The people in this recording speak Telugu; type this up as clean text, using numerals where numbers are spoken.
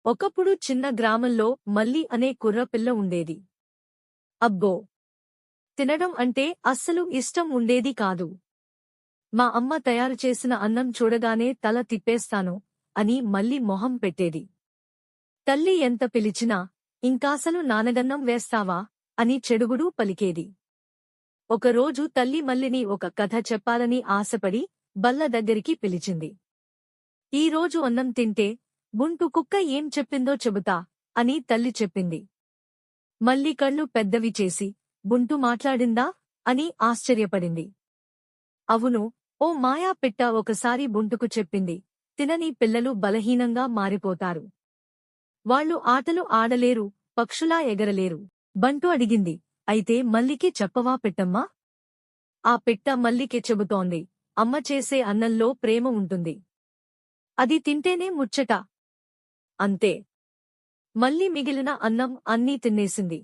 ఒకప్పుడు చిన్న గ్రామంలో మల్లి అనే కుర్రపిల్ల ఉండేది. అబ్బో! తినడం అంటే అస్సలు ఇష్టం ఉండేది కాదు. మా అమ్మ తయారు చేసిన అన్నం చూడగానే తల తిప్పేస్తాను అని మల్లి మొహం పెట్టేది. తల్లి ఎంత పిలిచినా ఇంకాసలు నానగన్నం వేస్తావా అని చెడుగుడు పలికేది. ఒకరోజు తల్లి మల్లిని ఒక కథ చెప్పాలని ఆశపడి బల్ల దగ్గరికి పిలిచింది. ఈరోజు అన్నం తింటే బుంటు కుక్క ఏం చెప్పిందో చెబుతా అని తల్లి చెప్పింది. మల్లి కళ్ళు పెద్దవి చేసి బుంటు మాట్లాడిందా అని ఆశ్చర్యపడింది. అవును, ఓ మాయా పిట్ట ఒకసారి బుంటుకు చెప్పింది, తినని పిల్లలు బలహీనంగా మారిపోతారు. వాళ్ళు ఆటలు ఆడలేరు, పక్షులా ఎగరలేరు. బంటు అడిగింది, అయితే మల్లికి చెప్పవా పిట్టమ్మా? ఆ పిట్ట మల్లికి చెబుతోంది, అమ్మ చేసే అన్నంలో ప్రేమ ఉంటుంది. అది తింటేనే ముచ్చట. అంతే. మళ్ళీ మిగిలిన అన్నం అన్నీ తినేసింది.